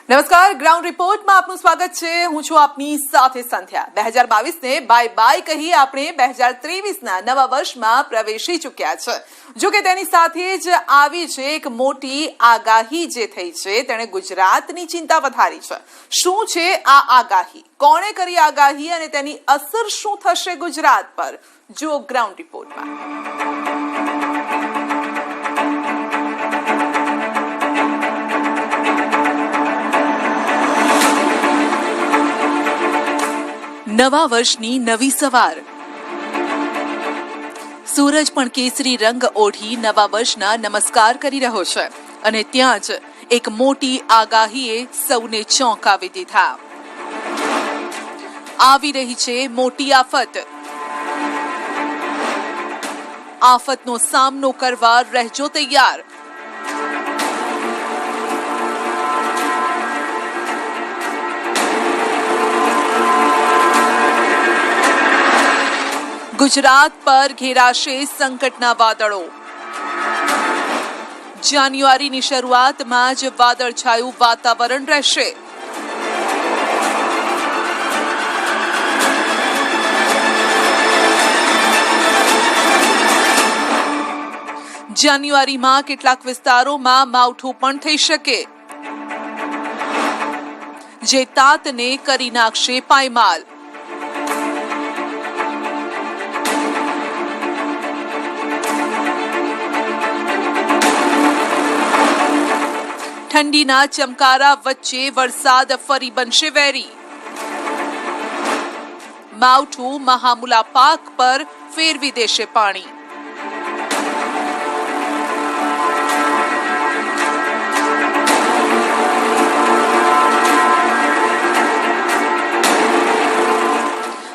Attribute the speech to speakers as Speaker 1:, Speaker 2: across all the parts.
Speaker 1: નમસ્કાર, ગ્રાઉન્ડ રિપોર્ટમાં આપનું સ્વાગત છે। હું છું આપની સાથે સંધ્યા। 2022ને બાય બાય કહી આપણે 2023ના નવા વર્ષમાં પ્રવેશી ચૂક્યા છે। જો કે તેની સાથે જ આવી છે એક મોટી આગાહી જે થઈ છે તેણે ગુજરાતની ચિંતા વધારી છે। શું છે આ આગાહી, કોણે કરી આગાહી અને તેની અસર શું થશે ગુજરાત પર, જો ગ્રાઉન્ડ રિપોર્ટમાં। નવા વર્ષની નવી સવાર, સૂરજ પણ કેસરી રંગ ઓઢી નવા વર્ષના નમસ્કાર કરી રહ્યો છે અને ત્યાં જ એક મોટી આગાહીએ સૌને ચોંકાવી દીધા। આવી રહી છે મોટી આફત। આફતનો સામનો કરવા રહેજો તૈયાર। ગુજરાત પર ઘેરાશે સંકટના વાદળો। જાન્યુઆરીની શરૂઆતમાં જ વાદળછાયું વાતાવરણ રહેશે। જાન્યુઆરીમાં કેટલાક વિસ્તારોમાં માવઠું પણ થઈ શકે, જે તાતને કરી નાખશે પાયમાલ। ઠંડીના ચમકારા વચ્ચે વરસાદ ફરી બનશે વેરી। માવઠું મહામૂલા પાક પર ફેરવી દેશે પાણી।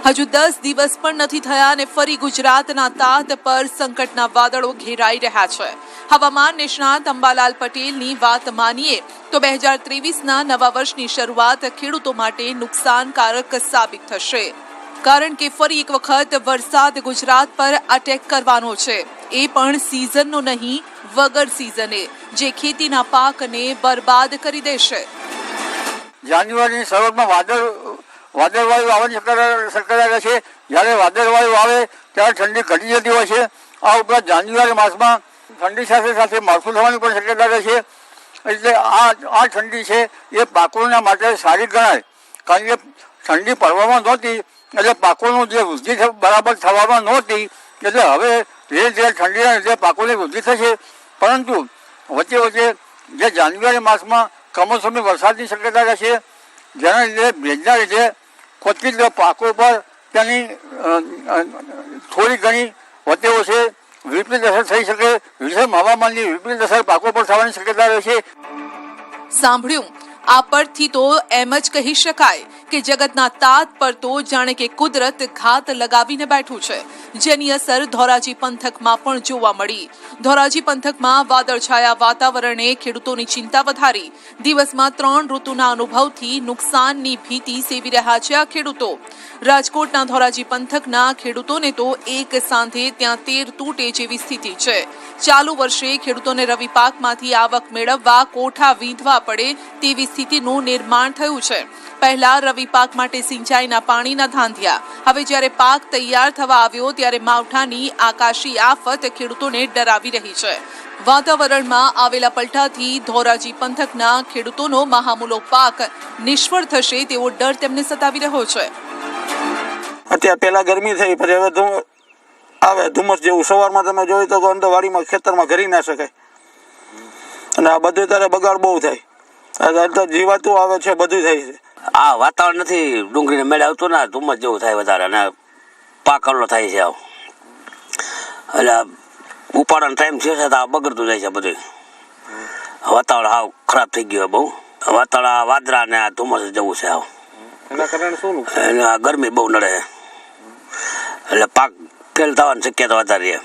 Speaker 1: હજુ 10 દિવસ પણ નથી થયા અને ફરી ગુજરાતના તાત પર સંકટના વાદળો ઘેરાઈ રહ્યા છે। હવામાન નિષ્ણાત અંબાલાલ પટેલની વાત માનીએ તો 2023ના નવા વર્ષની શરૂઆત ખેડૂતો માટે નુકસાનકારક સાબિત થશે, કારણ કે ફરી એક વખત વરસાદ ગુજરાત પર અટેક કરવાનો છે, એ પણ સિઝનનો નહીં વગર સિઝને, જે ખેતીના પાકને બરબાદ કરી દેશે।
Speaker 2: જાન્યુઆરીની શરૂઆતમાં વાદળવાયુ આવવાની શક્યતા રહે છે। જ્યારે વાદળવાયુ આવે ત્યારે ઠંડી ઘટી જતી હોય છે। આ ઉપરાંત જાન્યુઆરી માસમાં ઠંડી સાથે સાથે માવઠું થવાની પણ શક્યતા રહે છે। એટલે આ ઠંડી છે એ પાકોના માટે સારી ગણાય, કારણ કે ઠંડી પડવામાં નહોતી એટલે પાકોનું જે વૃદ્ધિ બરાબર થવામાં નહોતી, એટલે હવે ધીરે ધીરે ઠંડીના લીધે પાકોની વૃદ્ધિ થશે। પરંતુ વચ્ચે વચ્ચે જે જાન્યુઆરી માસમાં કમોસમી વરસાદની શક્યતા રહે છે, જેના લીધે ભેજના લીધે કોચિત પાકો પર તેની થોડી ઘણી વચ્ચે વચ્ચે વિપરીત અસર થઈ શકે। વિષમ હવામાનની વિપરીત અસર પાકો પર થવાની શક્યતા રહે છે।
Speaker 1: સાંભળ્યું, આ પરથી તો એમ જ કહી શકાય કે જગતના તાત પર તો જાણે કે કુદરત ઘાત લગાવીને બેઠું છે, જેની અસર ધોરાજી પંથકમાં પણ જોવા મળી। ધોરાજી પંથકમાં વાદળછાયા વાતાવરણે ખેડૂતોની ચિંતા વધારી। દિવસમાં 3 ઋતુના અનુભવથી નુકસાનની ભીતિ સેવી રહ્યા છે આ ખેડૂતો। રાજકોટના ધોરાજી પંથકના ખેડૂતોને તો એક સાંધે ત્યાં 13 તૂટે જેવી સ્થિતિ છે। ચાલુ વર્ષે ખેડૂતોને રવિ પાકમાંથી આવક મેળવવા કોઠા વીંધવા પડે તેવી સ્થિતિનું નિર્માણ થયું છે। પહેલા રવિ પાક માટે સિંચાઈના પાણીના ધાંધિયા, હવે જ્યારે પાક તૈયાર થવા આવ્યો ત્યારે માવઠાની આકાશી આફત ખેડૂતોને ડરાવી રહી છે। વાતાવરણમાં આવેલા પલટાથી ધોરાજી પંથકના ખેડૂતોનો મહામૂલો પાક નિષ્ફળ થશે તેવો ડર તેમને સતાવી રહ્યો છે।
Speaker 3: અત્યારે પહેલા ગરમી થઈ, પછી હવે આવે ધુમ્મસ જેવું। સવારમાં તમે જોયું તો અંદર વાડીમાં ખેતરમાં ઘરી ના શકાય, અને આ બધું ત્યારે બગાડ બહુ થાય, જીવાતું આવે છે, બધું થાય છે।
Speaker 4: આ વાતાવરણ નથી ડુંગળીને મેળે આવતું ને, ધુમ્મસ જેવું થાય વધારે અને પાક હલ્લો થાય છે। એટલે ઉપાડવાનો ટાઈમ થયો છે તો આ બગડતું જાય છે બધું। વાતાવરણ હાવ ખરાબ થઈ ગયું બહુ। વાતાવરણ વાદળા ને આ ધુમ્મસ જેવું છે હાવ,
Speaker 3: એના કારણે શું
Speaker 4: એટલે આ ગરમી બહુ નડે, એટલે પાક ફેલ થવાની શક્યતા વધારે છે।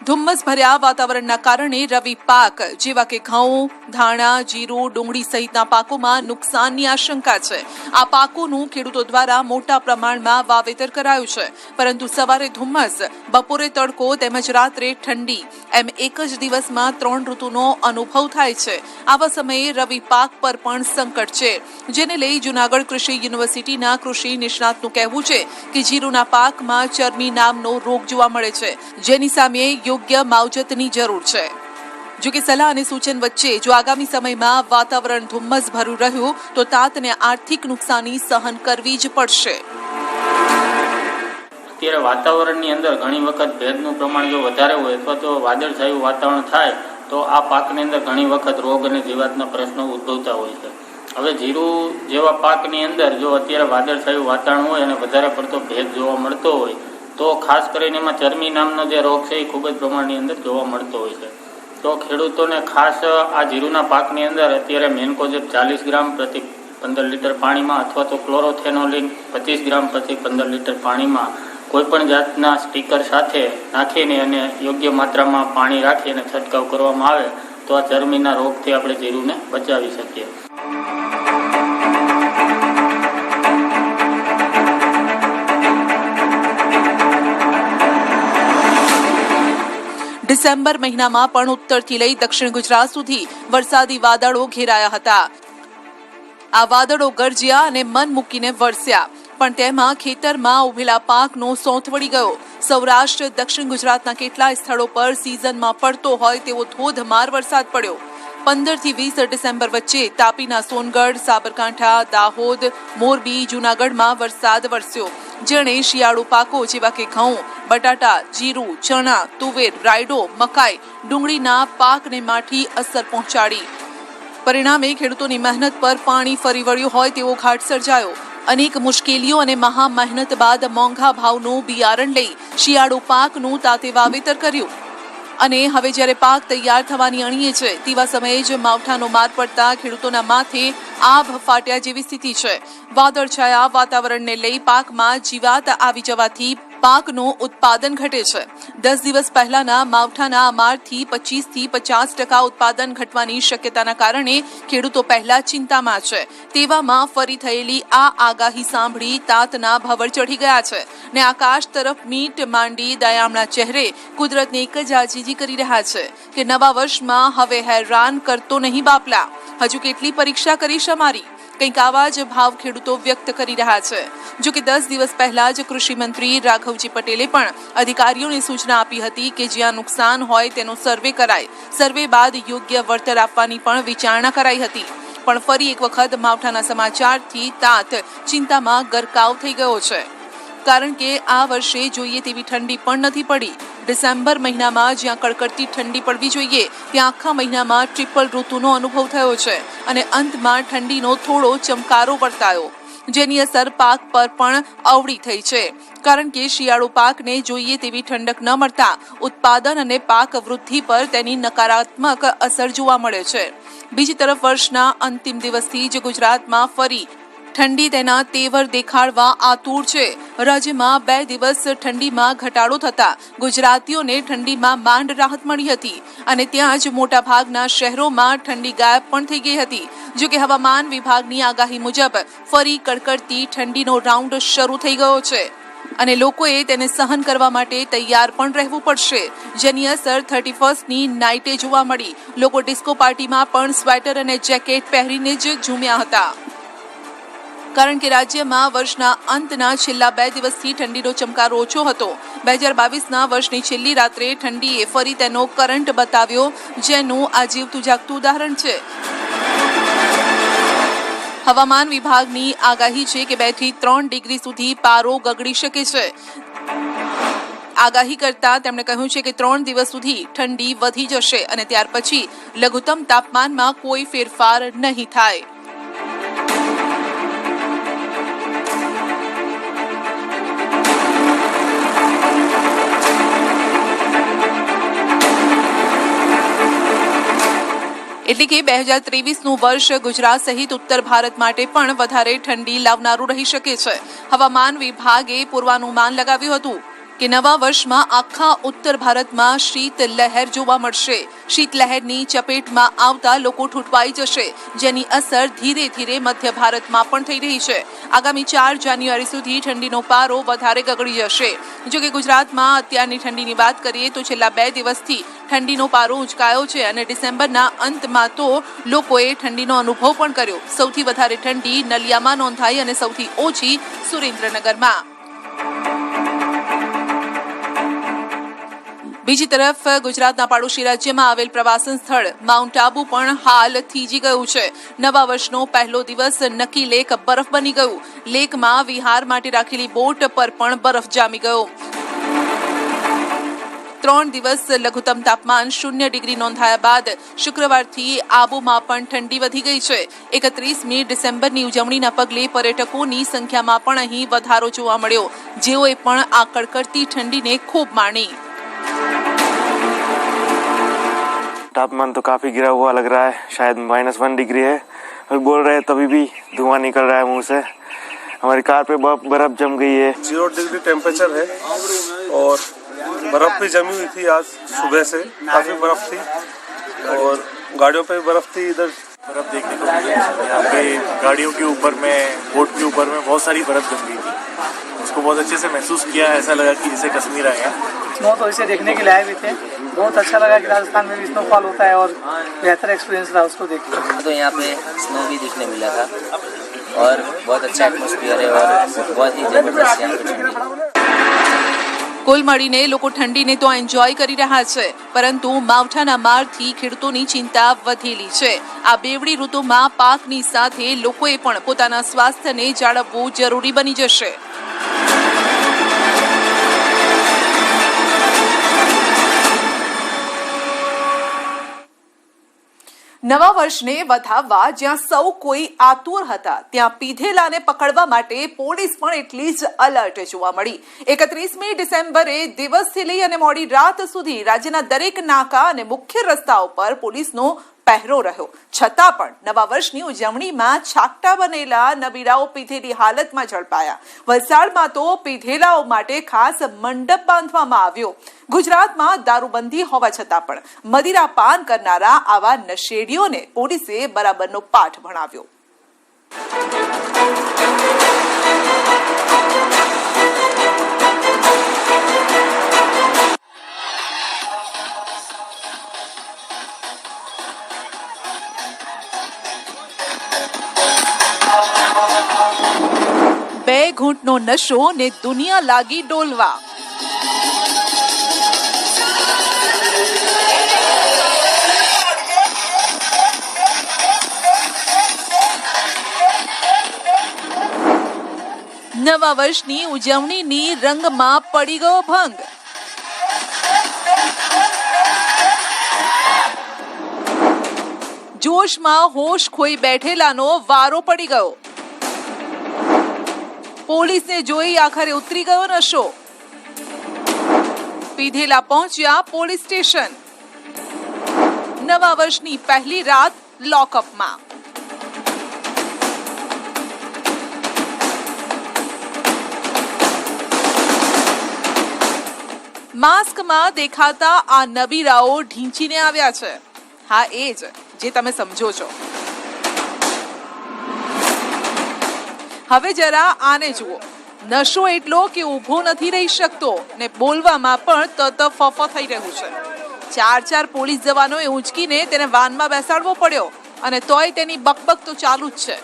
Speaker 1: ધુમ્મસ ભર્યા વાતાવરણના કારણે રવિ પાક જેવા કે ઘઉં, ધાણા, જીરું, ડુંગળી સહિતના પાકોમાં નુકસાનની આશંકા છે. આ પાકોનું ખેડૂતો દ્વારા મોટા પ્રમાણમાં વાવેતર કરાયું છે, પરંતુ સવારે ધુમ્મસ, બપોરે તડકો તેમજ રાત્રે ઠંડી એમ એક જ દિવસમાં 3 ઋતુનો અનુભવ થાય છે. આવા સમયે રવિ પાક પર પણ સંકટ છે, જેને લઈ જૂનાગઢ કૃષિ યુનિવર્સિટીના કૃષિ નિષ્ણાતનું કહેવું છે કે જીરુના પાકમાં ચરમી નામનો રોગ જોવા મળે છે, જેની સામે યોગ્ય માવજતની જરૂર છે. જો કે સલાહ અને સૂચન વચ્ચે જો આગામી સમયમાં વાતાવરણ ધુમ્મસ ભર્યું રહ્યું તો તાતને આર્થિક નુકસાની સહન કરવી જ પડશે.
Speaker 5: અત્યારે વાતાવરણની અંદર ઘણી વખત ભેજનું પ્રમાણ જો વધારે હોય અથવા તો વાદળછાયું વાતાવરણ થાય તો આ પાકની અંદર ઘણી વખત રોગ અને જીવાતના પ્રશ્નો ઉદ્ભવતા હોય છે. હવે જીરું જેવા પાકની અંદર જો અત્યારે વાદળછાયું વાતાવરણ હોય અને વધારે પડતો ભેજ જોવા મળતો હોય તો ખાસ કરીને એમાં ચરમી નામનો જે રોગ છે એ ખૂબ જ પ્રમાણની અંદર જોવા મળતો હોય છે. તો ખેડૂતોને ખાસ આ જીરુના પાકની અંદર અત્યારે મેન્કોજેબ 40 ગ્રામ પ્રતિ 15 લીટર પાણીમાં અથવા તો ક્લોરોથેનોલિન 25 ગ્રામ પ્રતિ 15 લીટર પાણીમાં કોઈપણ જાતના સ્ટીકર સાથે નાખીને અને યોગ્ય માત્રામાં પાણી રાખી અને છંટકાવ કરવામાં આવે તો આ ચરમીના રોગથી આપણે જીરુને બચાવી શકીએ.
Speaker 1: ડિસેમ્બર મહિનામાં પણ ઉત્તરથી લઈ દક્ષિણ ગુજરાત સુધી વરસાદી વાદળો ઘેરાયા હતા. આ વાદળો ગરજ્યા અને મન મૂકીને વરસ્યા, પણ તેમાં ખેતરમાં ઉભેલા પાકનો સોંથ વળી ગયો. સૌરાષ્ટ્ર, દક્ષિણ ગુજરાતના કેટલાય સ્થળો પર સિઝનમાં પડતો હોય તેવો ધોધમાર વરસાદ પડ્યો. 15 થી 20 ડિસેમ્બર વચ્ચે તાપીના સોનગઢ, સાબરકાંઠા, દાહોદ, મોરબી, જૂનાગઢમાં વરસાદ વરસ્યો, જેણે શિયાળુ પાકો જેવા કે ઘઉં, બટાટા, જીરું, ચણા, તુવેર, રાયડો, મકાઈ, ડુંગળીના પાકને માઠી અસર પહોંચાડી. પરિણામે ખેડૂતોની મહેનત પર પાણી ફરી વળ્યું હોય તેવો ઘાટ સર્જાયો. અનેક મુશ્કેલીઓ અને મહા મહેનત બાદ મોંઘા ભાવનું બિયારણ લઈ શિયાળુ પાકનું તાતે વાવેતર કર્યું અને હવે જ્યારે પાક તૈયાર થવાની અણીએ છે તેવા સમયે જ માવઠાનો માર પડતા ખેડૂતોના માથે આભ ફાટ્યા જેવી સ્થિતિ છે. વાદળછાયા વાતાવરણને લઈ પાકમાં જીવાત આવી જવાથી પાકનું ઉત્પાદન ઘટે છે. 10 દિવસ પહેલાના માવઠાના મારથી 25 થી 50% ઉત્પાદન ઘટવાની શક્યતાના કારણે ખેડૂતો પહેલા ચિંતામાં છે. તેવામાં ફરી થયેલી આ આગાહી સાંભળી તાતના ભવર ચઢી ગયા છે ને આકાશ તરફ મીટ માંડી દયામણા ચહેરે કુદરતને એક જ આજીજી કરી રહ્યા છે કે નવા વર્ષમાં હવે હેરાન કરતો નહીં બાપલા, હજુ કેટલી પરીક્ષા કરીશ અમારી. કંઈક આવા જ ભાવ ખેડૂતો વ્યક્ત કરી રહ્યા છે. જો કે 10 દિવસ પહેલા જ કૃષિ મંત્રી રાઘવજી પટેલે પણ અધિકારીઓને સૂચના આપી હતી કે જ્યાં નુકસાન હોય તેનો સર્વે કરાય. સર્વે બાદ યોગ્ય વળતર આપવાની પણ વિચારણા કરાઈ હતી. પણ ફરી એક વખત માવઠાના સમાચારથી તાત ચિંતામાં ગરકાવ થઈ ગયો છે, કારણ કે આ વર્ષે જોઈએ તેવી ઠંડી પણ નથી પડી. ડિસેમ્બર મહિનામાં જ્યાં કડકડતી ઠંડી પડવી જોઈએ ત્યાં આખા મહિનામાં ટ્રિપલ ઋતુનો અનુભવ થયો છે અને અંતમાં ઠંડીનો થોડો ચમકારો વર્તાયો, જેની અસર પાક પર પણ અવળી થઈ છે. કારણ કે શિયાળુ પાકને જોઈએ તેવી ઠંડક ન મળતા ઉત્પાદન અને પાક વૃદ્ધિ પર તેની નકારાત્મક અસર જોવા મળે છે. બીજી તરફ વર્ષના અંતિમ દિવસથી જ ગુજરાતમાં ફરી ઠંડી તેના તેવર દેખાડવા આતુર છે. રાજ્યમાં 2 દિવસ ઠંડીમાં ઘટાડો થતા ગુજરાતીઓને ઠંડીમાં માંડ રાહત મળી હતી અને ત્યાં જ મોટા ભાગના શહેરોમાં ઠંડી ગાયબ પણ થઈ ગઈ હતી. જો કે હવામાન વિભાગની આગાહી મુજબ ફરી કડકડતી ઠંડીનો રાઉન્ડ શરૂ થઈ ગયો છે અને લોકોએ તેને સહન કરવા માટે તૈયાર પણ રહેવું પડશે, જેની અસર 31ની નાઇટે જોવા મળી. લોકો ડિસ્કો પાર્ટીમાં પણ સ્વેટર અને જેકેટ પહેરીને જ ઝૂમ્યા હતા, કારણ કે રાજ્યમાં વર્ષના અંતના છેલ્લા 2 દિવસથી ઠંડીનો ચમકારો ઓછો હતો. 2022ના વર્ષની છેલ્લી રાત્રે ઠંડીએ ફરી તેનો કરંટ બતાવ્યો, જેનું આ જીવતું જાગતું ઉદાહરણ છે. હવામાન વિભાગની આગાહી છે કે 2 થી 3 ડિગ્રી સુધી પારો ગગડી શકે છે. આગાહી કરતા તેમણે કહ્યું છે કે 3 દિવસ સુધી ઠંડી વધી જશે અને ત્યાર પછી લઘુત્તમ તાપમાનમાં કોઈ ફેરફાર નહીં થાય. એટલે કે 2023નું વર્ષ ગુજરાત સહિત ઉત્તર ભારત માટે પણ વધારે ઠંડી લાવનારું રહી શકે છે. હવામાન વિભાગે પૂર્વાનુમાન લગાવ્યું હતું કે નવા વર્ષમાં આખા ઉત્તર ભારતમાં શીત લહેર જોવા મળશે. શીત લહેરની ચપેટમાં આવતા લોકો ઠૂંઠવાઈ જશે, જેની અસર ધીરે ધીરે મધ્ય ભારતમાં પણ થઈ રહી છે. આગામી 4 જાન્યુઆરી સુધી ઠંડીનો પારો વધારે ગગડી જશે. જો કે ગુજરાતમાં અત્યારની ઠંડીની વાત કરીએ તો છેલ્લા 2 દિવસથી ઠંડીનો પારો ઉંચકાયો છે અને ડિસેમ્બરના અંતમાં તો લોકોએ ઠંડીનો અનુભવ પણ કર્યો. સૌથી વધારે ઠંડી નલિયામાં નોંધાઈ અને સૌથી ઓછી સુરેન્દ્રનગરમાં. બીજી તરફ ગુજરાતના પાડોશી રાજ્યમાં આવેલ પ્રવાસન સ્થળ માઉન્ટ આબુ પણ હાલ થીજી ગયું છે. નવા વર્ષનો પહેલો દિવસ નકી લેક બરફ બની ગયું. લેકમાં વિહાર માટે રાખેલી બોટ પર પણ બરફ જામી ગયો. 3 દિવસ લઘુત્તમ તાપમાન 0 ડિગ્રી નોંધાયા બાદ શુક્રવારથી આબુમાં પણ ઠંડી વધી ગઈ છે. 31મી ડિસેમ્બરની ઉજવણીના પગલે પર્યટકોની સંખ્યામાં પણ અહીં વધારો જોવા મળ્યો, જેઓએ પણ આ કડકડતી ઠંડીને ખૂબ માણી.
Speaker 6: तापमान तो काफ़ी गिरा हुआ लग रहा है, शायद -1 डिग्री है. अभी बोल रहे हैं तभी भी धुआं निकल रहा है मुंह से. हमारी कार पे बर्फ जम गई है.
Speaker 7: 0 डिग्री टेम्परेचर है और बर्फ़ भी जमी हुई थी. आज सुबह से काफ़ी बर्फ़ थी और गाड़ियों पे बर्फ़ थी. इधर
Speaker 8: बर्फ देखने को मिली. यहाँ पे गाड़ियों के ऊपर में, बोट के ऊपर में बहुत सारी बर्फ जम गई थी. उसको बहुत अच्छे से महसूस किया. ऐसा लगा कि जैसे कश्मीर आए हैं.
Speaker 9: स्नो तो इसे देखने के लिए आए भी थे. बहुत अच्छा लगा कि राजस्थान में भी स्नोफॉल होता है और बेहतर एक्सपीरियंस रहा उसको देख के.
Speaker 10: तो यहाँ पे स्नो भी दिखने मिला था और बहुत अच्छा एटमॉस्फेयर है और बहुत ही जबरदस्त यहाँ पे ठंडी.
Speaker 1: કુલ મળીને લોકો ઠંડીને તો એન્જોય કરી રહ્યા છે, પરંતુ માવઠાના મારથી ખેડૂતોની ચિંતા વધેલી છે. આ બેવડી ઋતુમાં પાકની સાથે લોકોએ પણ પોતાના સ્વાસ્થ્યને જાળવવું જરૂરી બની જશે. નવા વર્ષને વધાવવા જ્યાં સૌ કોઈ આતુર હતા, ત્યાં પીધેલાને પકડવા માટે પોલીસ પણ એટલી જ અલર્ટ જોવા મળી. 31મી ડિસેમ્બરે દિવસથી લઈ અને મોડી રાત સુધી રાજ્યના દરેક નાકા અને મુખ્ય રસ્તાઓ પર પોલીસનો પહેરો રહ્યો. છતાં પણ નવા વર્ષની ઉજવણીમાં છાકટા બનેલા નબીરાઓ પીધેલી હાલતમાં ઝડપાયા. વલસાડમાં તો પીધેલાઓ માટે ખાસ મંડપ બાંધવામાં આવ્યો. ગુજરાતમાં દારૂબંધી હોવા છતાં પણ મદિરા પાન કરનારા આવા નશેડીઓને પોલીસે બરાબરનો પાઠ ભણાવ્યો. બે ઘૂંટનો નશો ને દુનિયા લાગી ડોલવા. નવા વર્ષની ઉજવણીની રંગમાં પડી ગયો ભંગ. જોશમાં હોશ ખોઈ બેઠેલાનો વારો પડી ગયો. પોલીસને જોઈ આખરે ઉતરી ગયો નશો. પીધેલા પહોંચ્યા પોલીસ સ્ટેશન. નવા વર્ષની પહેલી રાત લોકઅપમાં. માસ્કમાં દેખાતા આ નબીરાઓ ઢીંચીને આવ્યા છે. હા, એ જ જે તમે સમજો છો. હવે જરા આને જુઓ. નશો એટલો કે ઊભો નથી રહી શકતો ને બોલવામાં પણ તતફફ થઈ રહ્યું છે. 4 પોલીસ જવાનોએ ઊંચકીને તેને વાનમાં બેસાડવો પડ્યો અને તોય તેની બકબક તો ચાલુ જ છે.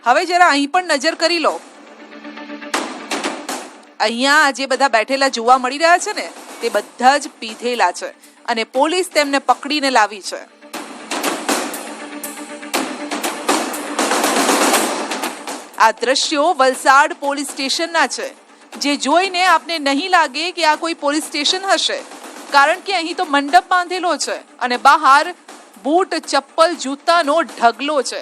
Speaker 1: હવે જરા અહીં પણ નજર કરી લો. અહીંયા જે બધા બેઠેલા જોવા મળી રહ્યા છે ને, તે બધા જ પીધેલા છે અને પોલીસ તેમને પકડીને લાવી છે. આ દ્રશ્યો વલસાડ પોલીસ સ્ટેશનના છે, જે જોઈને આપને નહીં લાગે કે આ કોઈ પોલીસ સ્ટેશન હશે, કારણ કે અહીં તો મંડપ બાંધેલો છે અને બહાર બૂટ, ચપ્પલ, જૂતાનો ઢગલો છે.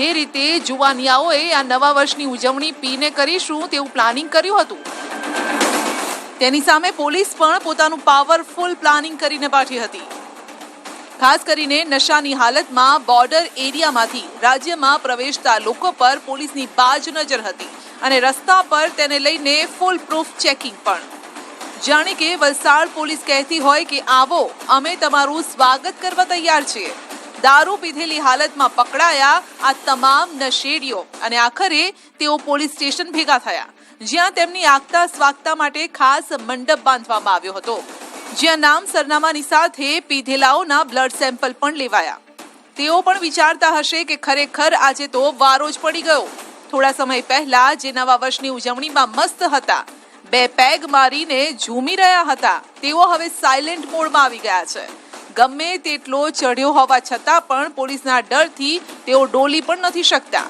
Speaker 1: જે રીતે જુવાનિયાઓએ આ નવા વર્ષની ઉજવણી પીને કરીશું તેવું પ્લાનિંગ કર્યું હતું, તેની સામે પોલીસ પણ પોતાનું પાવરફુલ પ્લાનિંગ કરીને પાઠી હતી. ખાસ કરીને નશાની હાલતમાં બોર્ડર એરિયામાંથી રાજ્યમાં પ્રવેશતા લોકો પર પોલીસની બાજ નજર હતી અને રસ્તા પર તેને લઈને ફૂલ પ્રૂફ ચેકિંગ પણ. જાણે કે વલસાડ પોલીસ કહેતી હોય કે આવો, અમે તમારું સ્વાગત કરવા તૈયાર છીએ. દારૂ પીધેલી હાલતમાં પકડાયા આ તમામ નશેડીઓ અને આખરે તેઓ પોલીસ સ્ટેશન ભેગા થયા, જ્યાં તેમની આગતા સ્વાગતા માટે ખાસ મંડપ બાંધવામાં આવ્યો હતો, જ્યાં નામ સરનામાની સાથે પીધેલાઓના બ્લડ સેમ્પલ પણ લેવાયા. તેઓ પણ વિચારતા હશે કે ખરેખર આજે તો વારો જ પડી ગયો. થોડા સમય પહેલા જે નવા વર્ષની ઉજવણીમાં મસ્ત હતા, 2 પેગ મારીને ઝૂમી રહ્યા હતા, તેઓ હવે સાયલેન્ટ મોડમાં આવી ગયા છે. ગમે તેટલો ચઢ્યો હોવા છતાં પણ પોલીસના ડરથી તેઓ ડોલી પણ નથી શકતા.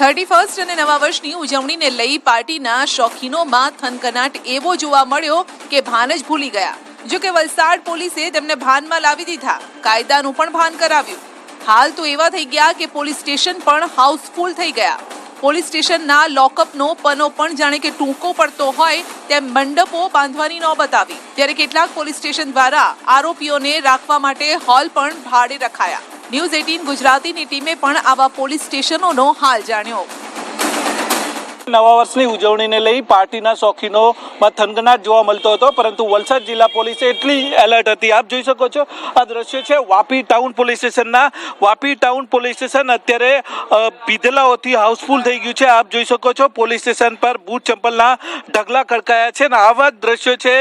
Speaker 1: 31st અને નવા વર્ષની ઉજવણીને લઈ પાર્ટીના શોખીનોમાં થનગનાટ એવો જોવા મળ્યો કે ભાન જ ભૂલી ગયા. જો કે વલસાડ પોલીસે તેમને ભાનમાં લાવી દીધા, કાયદાનું પણ ભાન કરાવ્યું. હાલ તો એવા થઈ ગયા કે પોલીસ સ્ટેશન પણ હાઉસફુલ થઈ ગયા. પોલીસ સ્ટેશનના લોકઅપનો પનો પણ જાણે કે ટૂંકો પડતો હોય તેમ મંડપો બાંધવાની નોબત આવી. ત્યારે કેટલાક પોલીસ સ્ટેશન દ્વારા આરોપીઓને રાખવા માટે હોલ પણ ભાડે રખાયા. ન્યૂઝ 18 ગુજરાતીની ટીમે પણ આવા પોલીસ સ્ટેશનોનો હાલ જાણ્યો.
Speaker 11: નવા વર્ષની ઉજવણીને લઈ પાર્ટીના શોખીનોમાં થનગનાટ જોવા મળતો હતો, પરંતુ વલસાડ જિલ્લા પોલીસે એટલી એલર્ટ હતી. આપ જોઈ શકો છો, આ દ્રશ્ય છે વાપી ટાઉન પોલીસ સ્ટેશનના. વાપી ટાઉન પોલીસ સ્ટેશન અત્યારે પીધેલાઓથી હાઉસફુલ થઈ ગયું છે. આપ જોઈ શકો છો, પોલીસ સ્ટેશન પર બૂટ ચંપલના ઢગલા ખડકાયા છે અને આવા જ દ્રશ્યો છે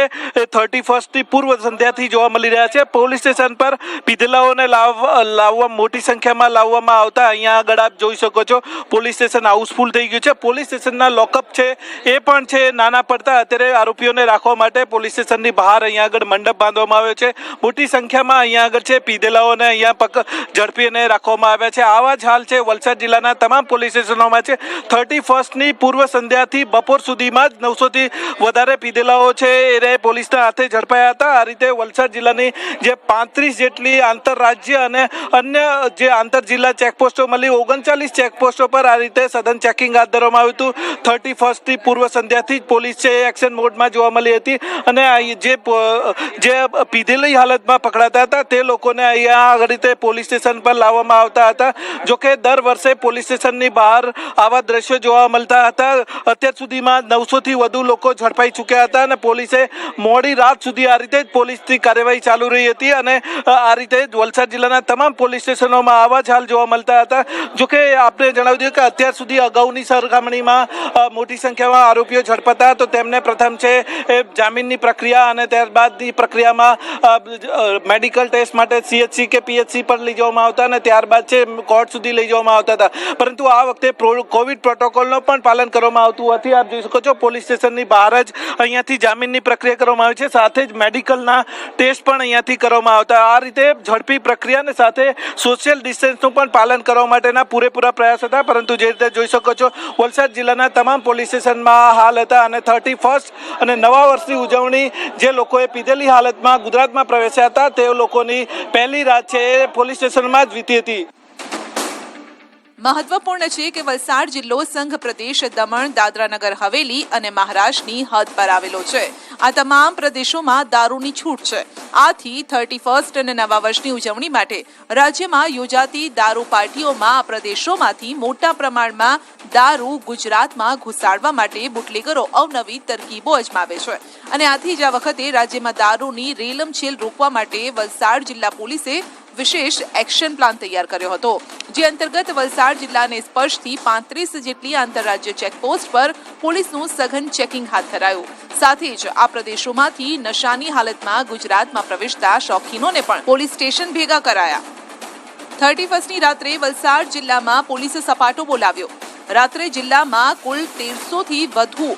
Speaker 11: 31st પૂર્વ સંધ્યાથી જોવા મળી રહ્યા છે. પોલીસ સ્ટેશન પર પીધેલાઓને લાવવા મોટી સંખ્યામાં લાવવામાં આવતા અહીંયા આગળ આપ જોઈ શકો છો, પોલીસ સ્ટેશન હાઉસફુલ થઈ ગયું છે. પોલીસ સ્ટેશન લોકઅપ છે એ પણ છે નાના પડતા. અત્યારે આરોપીઓને રાખવા માટે પોલીસ સ્ટેશનની બહાર અહીંયા આગળ મંડપ બાંધવામાં આવ્યો છે. મોટી સંખ્યામાં અહીંયા આગળ છે પીધેલાઓને અહીંયા ઝડપીને રાખવામાં આવ્યા છે. આવા જ હાલ છે વલસાડ જિલ્લાના તમામ પોલીસ સ્ટેશનોમાં છે. 31st પૂર્વ સંધ્યાથી બપોર સુધીમાં જ 900થી વધારે પીધેલાઓ છે એ પોલીસના હાથે ઝડપાયા હતા. આ રીતે વલસાડ જિલ્લાની જે 35 જેટલી આંતરરાજ્ય અને અન્ય જે આંતર જિલ્લા ચેકપોસ્ટો મળી 39 ચેકપોસ્ટો પર આ રીતે સઘન ચેકિંગ હાથ ધરવામાં આવ્યું હતું. 31st પૂર્વ સંધ્યાથી જ પોલીસ છે એક્શન મોડમાં જોવા મળી હતી અને જે પીધેલી હાલતમાં પકડાતા હતા તે લોકોને અહીંયા આ રીતે પોલીસ સ્ટેશન પર લાવવામાં આવતા હતા. જોકે દર વર્ષે પોલીસ સ્ટેશનની બહાર આવા દ્રશ્યો જોવા મળતા હતા. અત્યાર સુધીમાં 900થી વધુ લોકો ઝડપાઈ ચૂક્યા હતા અને પોલીસે મોડી રાત સુધી આ રીતે જ પોલીસની કાર્યવાહી ચાલુ રહી હતી અને આ રીતે જ વલસાડ જિલ્લાના તમામ પોલીસ સ્ટેશનોમાં આવા જ હાલ જોવા મળતા હતા. જોકે આપણે જણાવી દઈએ કે અત્યાર સુધી અગાઉની સરખામણીમાં મોટી સંખ્યામાં આરોપીઓ ઝડપાતા તો તેમને પ્રથમ છે જામીનની પ્રક્રિયા અને ત્યારબાદની પ્રક્રિયામાં મેડિકલ ટેસ્ટ માટે CHC કે PHC પર લઈ જવામાં આવતા અને ત્યારબાદ છે કોર્ટ સુધી લઈ જવામાં આવતા હતા. પરંતુ આ વખતે કોવિડ પ્રોટોકોલનું પણ પાલન કરવામાં આવતું નથી. આપ જોઈ શકો છો, પોલીસ સ્ટેશનની બહાર જ અહીંયાથી જામીનની પ્રક્રિયા કરવામાં આવી છે, સાથે જ મેડિકલના ટેસ્ટ પણ અહીંયાથી કરવામાં આવતા. આ રીતે ઝડપી પ્રક્રિયા અને સાથે સોશિયલ ડિસ્ટન્સનું પણ પાલન કરવા માટેના પૂરેપૂરા પ્રયાસ હતા. પરંતુ જે રીતે જોઈ શકો છો, વલસાડ જિલ્લાના તમામ પોલીસ સ્ટેશનમાં હાલ હતા અને 31st અને નવા વર્ષની ઉજવણી જે લોકોએ પીધેલી હાલતમાં ગુજરાતમાં પ્રવેશ્યા હતા તે લોકોની પહેલી રાત છે એ પોલીસ સ્ટેશનમાં જ વીતી હતી.
Speaker 1: મહત્વપૂર્ણ છે કે વલસાડ જિલ્લો સંઘ પ્રદેશ દમણ, દાદરા નગર હવેલી અને મહારાષ્ટ્રની હદ પર આવેલો છે. આ તમામ પ્રદેશોમાં દારૂની છૂટ છે. આથી 31st અને નવા વર્ષની ઉજવણી માટે રાજ્યમાં યોજાતી દારૂ પાર્ટીઓમાં આ પ્રદેશોમાંથી મોટા પ્રમાણમાં દારૂ ગુજરાતમાં ઘુસાડવા માટે બુટલેગરો અવનવી તરકીબો અજમાવે છે અને આથી જ આ વખતે રાજ્યમાં દારૂની રેલમછેલ રોકવા માટે વલસાડ જિલ્લા પોલીસે વિશેષ એક્શન પ્લાન તૈયાર કર્યો હતો, જે અંતર્ગત વલસાડ જિલ્લાને સ્પર્શતી 35 જેટલી આંતરરાજ્ય ચેકપોસ્ટ પર પોલીસનું સઘન ચેકિંગ હાથ ધરાયું. સાથે જ આ પ્રદેશોમાંથી નશાની હાલતમાં ગુજરાતમાં પ્રવેશતા શોખીનોને પણ પોલીસ સ્ટેશન ભેગા કરાયા. 31st રાત્રે વલસાડ જિલ્લામાં પોલીસે સપાટો બોલાવ્યો. રાત્રે જિલ્લામાં કુલ 1300થી વધુ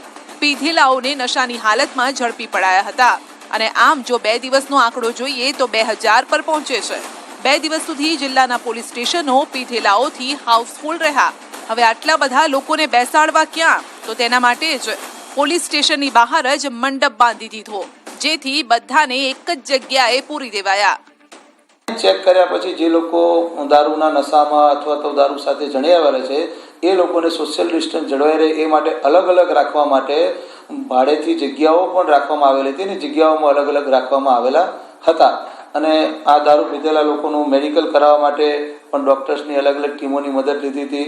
Speaker 1: પીધેલાઓને નશાની હાલતમાં ઝડપી પડાયા હતા અને આમ જો 2 દિવસનો આંકડો જોઈએ તો 2000 પર પહોંચે છે. 2 દિવસ સુધી જિલ્લાના પોલીસ સ્ટેશનો પીધેલાઓથી હાઉસફુલ રહ્યા. હવે આટલા બધા લોકોને બેસાડવા ક્યાં? તો તેના માટે જ પોલીસ સ્ટેશનની બહાર જ મંડપ બાંધી દીધો, જેથી બધાને એક જ જગ્યાએ પૂરી દેવાયા.
Speaker 12: ચેક કર્યા પછી જે લોકો દારૂના નશામાં અથવા તો દારૂ સાથે જણિયાવાળા છે એ લોકોને સોશિયલ ડિસ્ટન્સ જળવાઈ રહે એ માટે અલગ અલગ રાખવા માટે ભાડેથી જગ્યાઓ પણ રાખવામાં આવેલી હતી અને જગ્યાઓમાં અલગ અલગ રાખવામાં આવેલા હતા. અને આ દારૂ પીધેલા લોકોનું મેડિકલ કરાવવા માટે પણ ડૉક્ટર્સની અલગ અલગ ટીમોની મદદ લીધી હતી.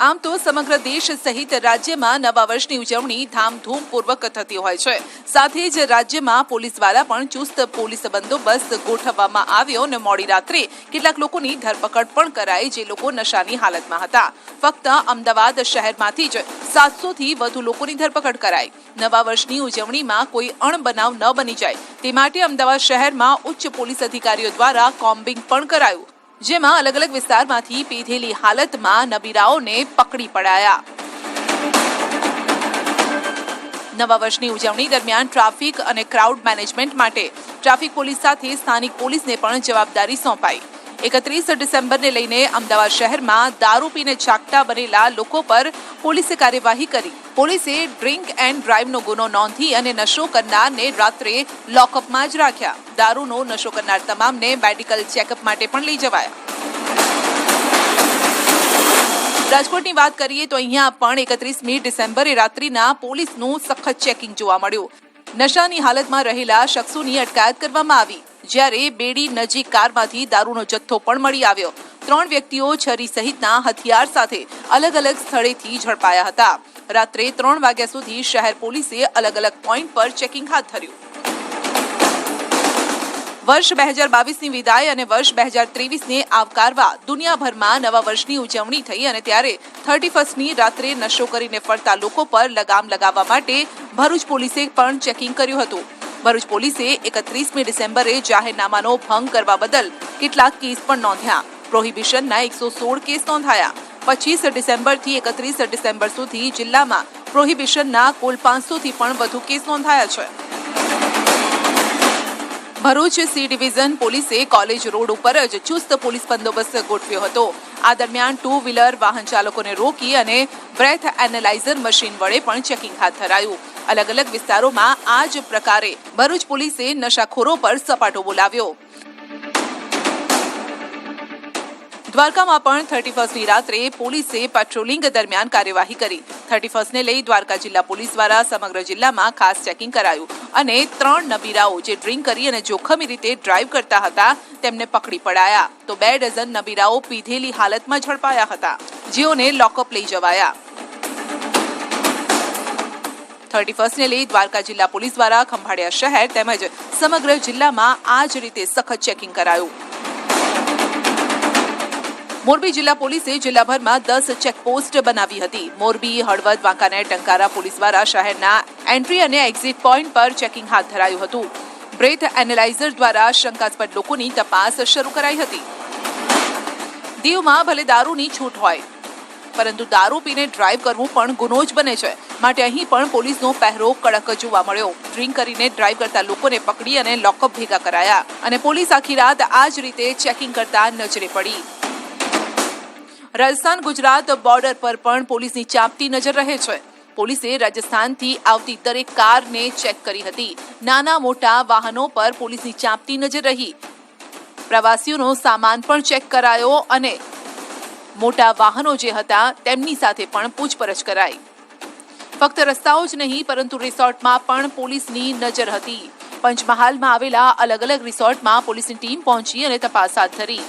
Speaker 1: આમ તો સમગ્ર દેશ સહિત રાજ્યમાં નવા વર્ષની ઉજવણી ધામધૂમપૂર્વક થતી હોય છે. સાથે જ રાજ્યમાં પોલીસ દ્વારા પણ ચુસ્ત પોલીસ બંદોબસ્ત ગોઠવવામાં આવ્યો અને મોડી રાત્રે કેટલાક લોકોની ધરપકડ પણ કરાઈ જે લોકો નશાની હાલતમાં હતા. ફક્ત અમદાવાદ શહેરમાંથી જ 700થી વધુ લોકોની ધરપકડ કરાઈ. નવા વર્ષની ઉજવણીમાં કોઈ અણબનાવ ન બની જાય તે માટે અમદાવાદ શહેરમાં ઉચ્ચ પોલીસ અધિકારીઓ દ્વારા કોમ્બિંગ પણ કરાયું, જેમાં અલગ અલગ વિસ્તારમાંથી પીધેલી હાલતમાં નબીરાઓને પકડી પડાયા. નવા વર્ષની ઉજવણી દરમિયાન ટ્રાફિક અને ક્રાઉડ મેનેજમેન્ટ માટે ટ્રાફિક પોલીસ સાથે સ્થાનિક પોલીસને પણ જવાબદારી સોંપાઈ. 31 ડિસેમ્બરને લઈને અમદાવાદ શહેરમાં દારૂ પીને જાગતા બનેલા લોકો પર પોલીસે કાર્યવાહી કરી. પોલીસે ડ્રિંક એન્ડ ડ્રાઈવનો ગુનો નોંધી અને નશો કરનારને રાત્રે લોકઅપમાં જ રાખ્યા. દારૂનો નશો કરનાર તમામને મેડિકલ ચેકઅપ માટે પણ લઈ જવાયા. રાજકોટની વાત કરીએ તો અહીંયા પણ 31મી ડિસેમ્બરે રાત્રિના પોલીસનું સખત ચેકિંગ જોવા મળ્યું. નશાની હાલતમાં રહેલા શખ્સોની અટકાયત કરવામાં આવી, જ્યારે બેડી નજીક કારમાંથી દારૂનો જથ્થો પણ મળી આવ્યો. 3 વ્યક્તિઓ છરી સહિતના હથિયાર સાથે અલગ અલગ સ્થળેથી ઝડપાયા હતા. રાત્રે 3 વાગ્યા સુધી શહેર પોલીસે અલગ અલગ પોઈન્ટ પર ચેકિંગ હાથ ધર્યું. વર્ષ 2022ની વિદાય અને વર્ષ 2023ને આવકારવા દુનિયાભરમાં નવા વર્ષની ઉજવણી થઈ અને ત્યારે 31મી રાત્રે નશો કરીને ફરતા લોકો પર લગામ લગાવવા માટે ભરૂચ પોલીસે પણ ચેકિંગ કર્યું હતું. ભરૂચ પોલીસે 31મી ડિસેમ્બરે જાહેરનામાનો ભંગ કરવા બદલ કેટલાક કેસ પણ નોંધ્યા. પ્રોહિબિશનના 116 કેસ નોંધાયા. 25 ડિસેમ્બરથી 31 ડિસેમ્બર સુધી જિલ્લામાં પ્રોહિબિશનના કુલ 500થી પણ વધુ કેસ નોંધાયા છે. ભરૂચ સી ડિવિઝન પોલીસે કોલેજ રોડ ઉપર જ ચુસ્ત પોલીસ બંદોબસ્ત ગોઠવ્યો હતો. આ દરમિયાન 2 વ્હીલર વાહન ચાલકોને રોકી અને બ્રેથ એનાલાઇઝર મશીન વડે પણ ચેકિંગ હાથ ધરાયું. અલગ અલગ વિસ્તારોમાં આ જ પ્રકારે ભરૂચ પોલીસે નશાખોરો પર સપાટો બોલાવ્યો. દ્વારકામાં પણ 31મી રાત્રે પોલીસે પેટ્રોલિંગ દરમિયાન કાર્યવાહી કરી. 31ને લઈ દ્વારકા જિલ્લા પોલીસ દ્વારા સમગ્ર જિલ્લામાં ખાસ ચેકિંગ કરાયું અને 3 નબીરાઓ જે ડ્રિંક કરી અને જોખમી રીતે ડ્રાઈવ કરતા હતા તેમને પકડી પડાયા. તો 2 ડઝન નબીરાઓ પીધેલી હાલતમાં ઝડપાયા હતા, જેઓને લોકઅપ લઈ જવાયા. 31ને લઈ દ્વારકા જિલ્લા પોલીસ દ્વારા ખંભાળિયા શહેર તેમજ સમગ્ર જિલ્લામાં આ જ રીતે સખત ચેકિંગ કરાયું. મોરબી જિલ્લા પોલીસે જિલ્લાભરમાં 10 ચેકપોસ્ટ બનાવી હતી. મોરબી, હળવદ, વાંકાનેર, ટંકારા પોલીસ દ્વારા શહેરના એન્ટ્રી અને એક્ઝિટ પોઈન્ટ પર ચેકિંગ હાથ ધરાયું હતું. બ્રેથ એનાલાઇઝર દ્વારા શંકાસ્પદ લોકોની તપાસ શરૂ કરાઈ હતી. દીવમાં ભલે દારૂની છૂટ હોય, પરંતુ દારૂ પીને ડ્રાઈવ કરવું પણ ગુનો જ બને છે. માટે અહીં પણ પોલીસનો પહેરો કડક જોવા મળ્યો. ડ્રિંક કરીને ડ્રાઈવ કરતા લોકોને પકડી અને લોકઅપ ભેગા કરાયા અને પોલીસ આખી રાત આ જ રીતે ચેકિંગ કરતા નજરે પડી. રાજસ્થાન ગુજરાત બોર્ડર પર પણ પોલીસની ચાંપતી નજર રહે છે. પોલીસે રાજસ્થાનથી આવતી દરેક કારને ચેક કરી હતી. નાના મોટા વાહનો પર પોલીસની ચાંપતી નજર રહી. પ્રવાસીઓનો સામાન પણ ચેક કરાયો અને મોટા વાહનો જે હતા તેમની સાથે પણ પૂછપરછ કરાઈ. ફક્ત રસ્તાઓ જ નહીં પરંતુ રિસોર્ટમાં પણ પોલીસની નજર હતી. પંચમહાલમાં આવેલા અલગ અલગ રિસોર્ટમાં પોલીસની ટીમ પહોંચી અને તપાસ હાથ ધરી.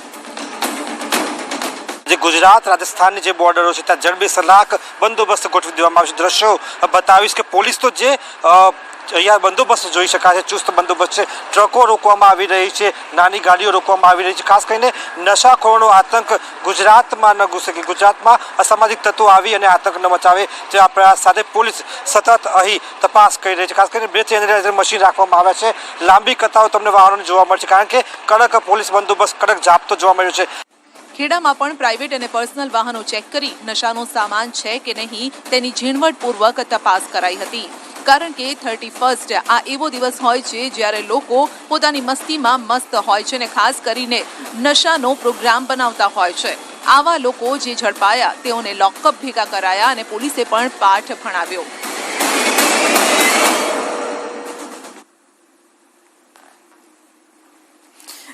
Speaker 13: જે ગુજરાત રાજસ્થાનની જે બોર્ડરો છે ત્યાં જડબે સલાક બંદોબસ્ત ગોઠવી દેવામાં આવ્યો છે. દ્રશ્યો બતાવીશ કે પોલીસ તો જે અહીંયા બંદોબસ્ત જોઈ શકાય છે, ચુસ્ત બંદોબસ્ત છે. ટ્રકો રોકવામાં આવી રહી છે, નાની ગાડીઓ રોકવામાં આવી રહી છે. ખાસ કરીને નશાખોરોનો આતંક ગુજરાતમાં ન ઘૂસે કે ગુજરાતમાં અસામાજિક તત્વો આવી અને આતંક ન મચાવે તે પ્રયાસ સાથે પોલીસ સતત અહીં તપાસ કરી રહી છે. ખાસ કરીને બ્રેથ એનાલાઇઝર મશીન રાખવામાં આવ્યા છે. લાંબી કતારો તમને વાહનોની જોવા મળશે કારણ કે કડક પોલીસ બંદોબસ્ત, કડક જાપ્તો જોવા મળ્યો છે.
Speaker 1: ખેડામાં પણ પ્રાઇવેટ અને પર્સનલ વાહનો ચેક કરી નશાનો સામાન છે કે નહીં તેની ઝીણવટપૂર્વક તપાસ કરાઈ હતી. કારણ કે 31 આ એવો દિવસ હોય છે જ્યારે લોકો પોતાની મસ્તીમાં મસ્ત હોય છે અને ખાસ કરીને નશાનો પ્રોગ્રામ બનાવતા હોય છે. આવા લોકો જે ઝડપાયા તેઓને લોકઅપ ભેગા કરાયા અને પોલીસે પણ પાઠ ભણાવ્યો.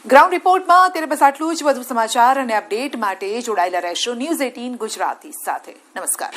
Speaker 1: ગ્રાઉન્ડ રિપોર્ટમાં અત્યારે બસ આટલું જ. વધુ સમાચાર અને અપડેટ માટે જોડાયેલા રહેશો ન્યૂઝ 18 ગુજરાતી સાથે. નમસ્કાર.